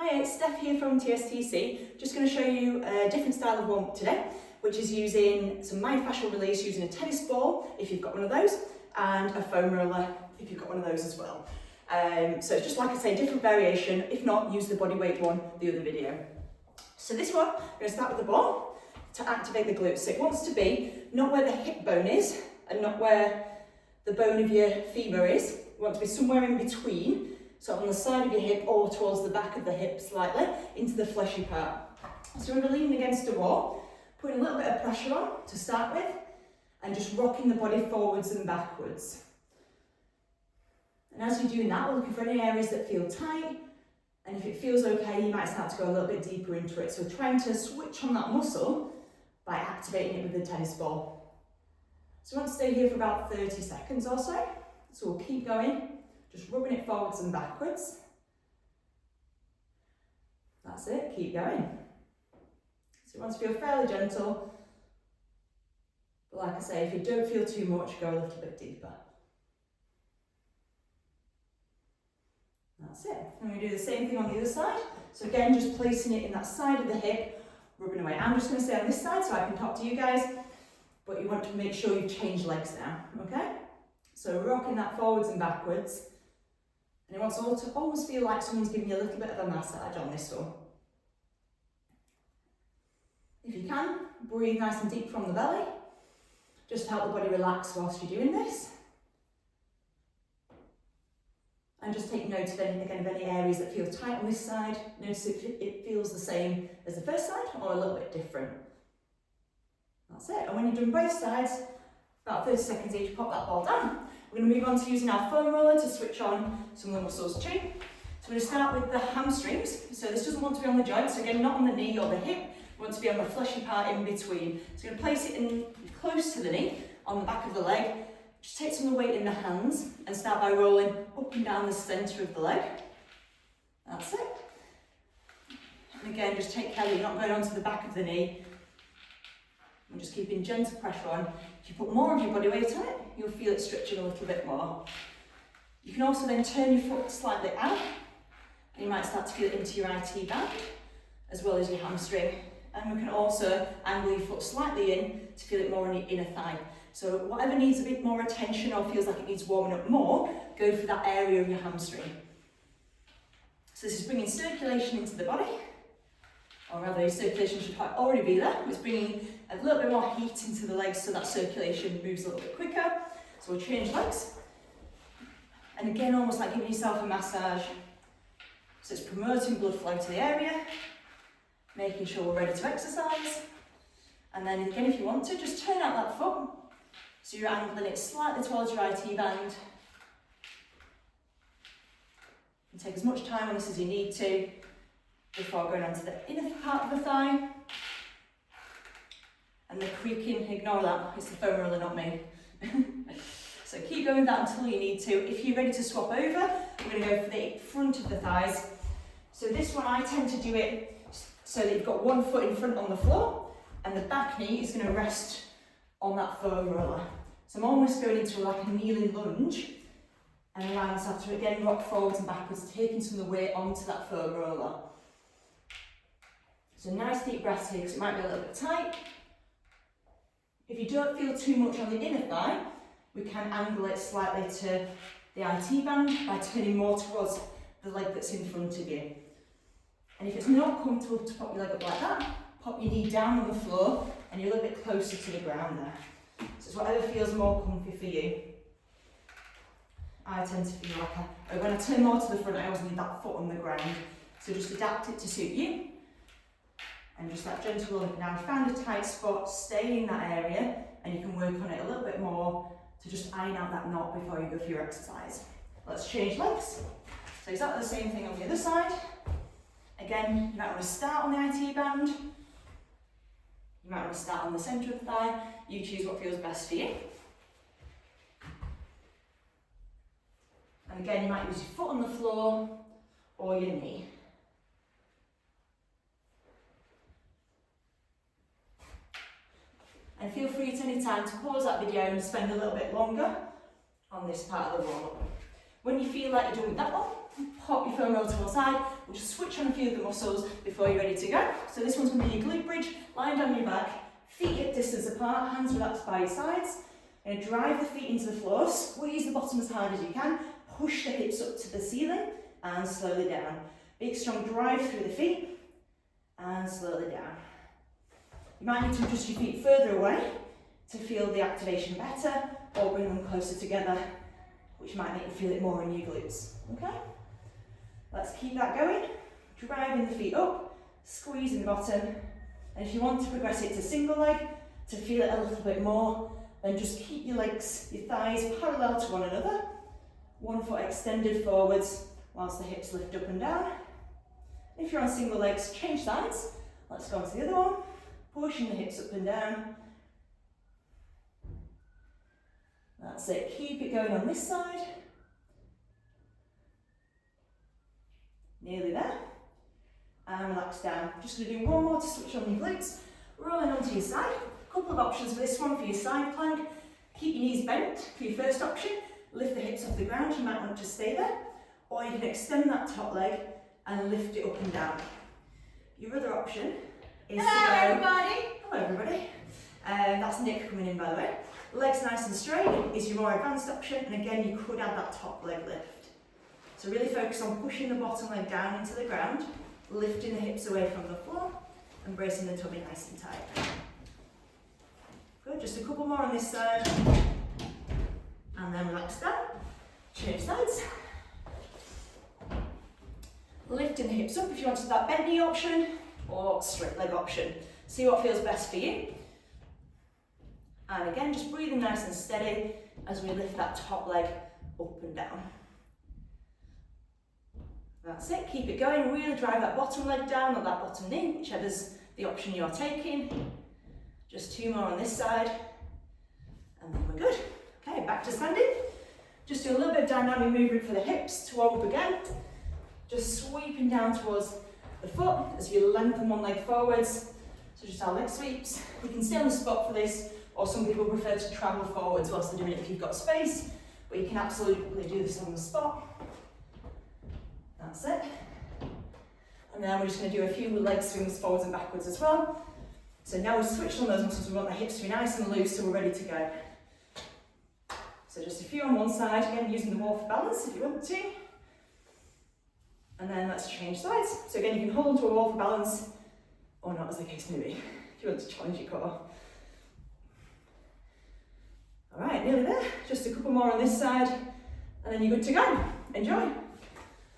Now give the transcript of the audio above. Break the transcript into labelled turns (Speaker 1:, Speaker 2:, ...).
Speaker 1: Hi, it's Steph here from TSTC. Just going to show you a different style of warm-up today, which is using some myofascial release using a tennis ball, if you've got one of those, and a foam roller, if you've got one of those as well. So it's just like I say, different variation. If not, use the bodyweight one, the other video. So this one, I'm going to start with the ball to activate the glutes. So it wants to be not where the hip bone is and not where the bone of your femur is. You want to be somewhere in between. So on the side of your hip or towards the back of the hip slightly into the fleshy part. So we're leaning against a wall, putting a little bit of pressure on to start with, and just rocking the body forwards and backwards. And as you're doing that, we're looking for any areas that feel tight, and if it feels okay, you might start to go a little bit deeper into it. So we're trying to switch on that muscle by activating it with the tennis ball. So we want to stay here for about 30 seconds or so. So we'll keep going. Just rubbing it forwards and backwards. That's it, keep going. So you want to feel fairly gentle. But like I say, if you don't feel too much, go a little bit deeper. That's it. And we do the same thing on the other side. So again, just placing it in that side of the hip, rubbing away. I'm just going to stay on this side so I can talk to you guys. But you want to make sure you've changed legs now, okay? So rocking that forwards and backwards. And it wants to almost feel like someone's giving you a little bit of a massage on this one. If you can, breathe nice and deep from the belly. Just to help the body relax whilst you're doing this. And just take note of any areas that feel tight on this side. Notice if it feels the same as the first side or a little bit different. That's it. And when you've done both sides, about 30 seconds each, pop that ball down. We're going to move on to using our foam roller to switch on some of the muscles too. So we're going to start with the hamstrings. So this doesn't want to be on the joint, so again, not on the knee or the hip. We want to be on the fleshy part in between. So we're going to place it in close to the knee, on the back of the leg. Just take some of the weight in the hands and start by rolling up and down the centre of the leg. That's it. And again, just take care that you're not going onto the back of the knee. And just keeping gentle pressure on. If you put more of your body weight on it, you'll feel it stretching a little bit more. You can also then turn your foot slightly out, and you might start to feel it into your IT band, as well as your hamstring. And we can also angle your foot slightly in to feel it more on your inner thigh. So whatever needs a bit more attention or feels like it needs warming up more, go for that area of your hamstring. So this is bringing circulation into the body, or rather your circulation should already be there. It's bringing a little bit more heat into the legs so that circulation moves a little bit quicker. So we'll change legs. And again, almost like giving yourself a massage. So it's promoting blood flow to the area, making sure we're ready to exercise. And then again, if you want to, just turn out that foot. So you're angling it slightly towards your IT band. And take as much time on this as you need to before going on to the inner part of the thigh. And the creaking, ignore that, it's the foam roller, not me. So keep going with that until you need to. If you're ready to swap over, we're going to go for the front of the thighs. So this one, I tend to do it so that you've got one foot in front on the floor, and the back knee is going to rest on that foam roller. So I'm almost going into like a kneeling lunge, and allowing myself to again rock forwards and backwards, taking some of the weight onto that foam roller. So nice deep breaths here, because it might be a little bit tight. If you don't feel too much on the inner thigh, we can angle it slightly to the IT band by turning more towards the leg that's in front of you. And if it's not comfortable to pop your leg up like that, pop your knee down on the floor and you're a little bit closer to the ground there. So it's whatever feels more comfy for you. I tend to feel like when I turn more to the front, I always need that foot on the ground. So just adapt it to suit you. And just that gentle rolling down. If you found a tight spot, stay in that area, and you can work on it a little bit more to just iron out that knot before you go for your exercise. Let's change legs. So exactly the same thing on the other side. Again, you might want to start on the IT band. You might want to start on the centre of the thigh. You choose what feels best for you. And again, you might use your foot on the floor or your knee. And feel free at any time to pause that video and spend a little bit longer on this part of the warm-up. When you feel like you're done with that one, pop your foam roller to one side. We'll just switch on a few of the muscles before you're ready to go. So this one's going to be your glute bridge, lying down your back, feet hip distance apart, hands relaxed by your sides. And drive the feet into the floor, squeeze the bottom as hard as you can, push the hips up to the ceiling and slowly down. Big strong drive through the feet and slowly down. You might need to adjust your feet further away to feel the activation better, or bring them closer together, which might make you feel it more in your glutes. Okay? Let's keep that going. Driving the feet up, squeezing the bottom. And if you want to progress it to single leg, to feel it a little bit more, then just keep your legs, your thighs parallel to one another. One foot extended forwards whilst the hips lift up and down. If you're on single legs, change sides. Let's go on to the other one. Pushing the hips up and down. That's it. Keep it going on this side. Nearly there. And relax down. Just going to do one more to switch on your glutes. Rolling onto your side. A couple of options for this one for your side plank. Keep your knees bent for your first option. Lift the hips off the ground. You might want to stay there. Or you can extend that top leg and lift it up and down. Your other option is
Speaker 2: Hello everybody!
Speaker 1: Hello everybody. That's Nick coming in, by the way. Legs nice and straight is your more advanced option, and again you could add that top leg lift. So really focus on pushing the bottom leg down into the ground, lifting the hips away from the floor, and bracing the tummy nice and tight. Good, just a couple more on this side, and then relax down. Change sides. Lifting the hips up if you wanted that bent knee option, or straight leg option. See what feels best for you. And again, just breathing nice and steady as we lift that top leg up and down. That's it, keep it going. Really drive that bottom leg down or that bottom knee, whichever's the option you're taking. Just two more on this side, and then we're good. Okay, back to standing. Just do a little bit of dynamic movement for the hips to warm up again. Just sweeping down towards the foot as you lengthen one leg forwards. So just our leg sweeps. You can stay on the spot for this, or some people prefer to travel forwards whilst they're doing it if you've got space, but you can absolutely do this on the spot. That's it. And then we're just going to do a few leg swings forwards and backwards as well. So now we've switched on those muscles, we want the hips to be nice and loose so we're ready to go. So just a few on one side, again using the wall for balance if you want to. And then let's change sides. So again, you can hold onto a wall for balance, or not as the case may be, if you want to challenge your core. All right, nearly there. Just a couple more on this side, and then you're good to go. Enjoy.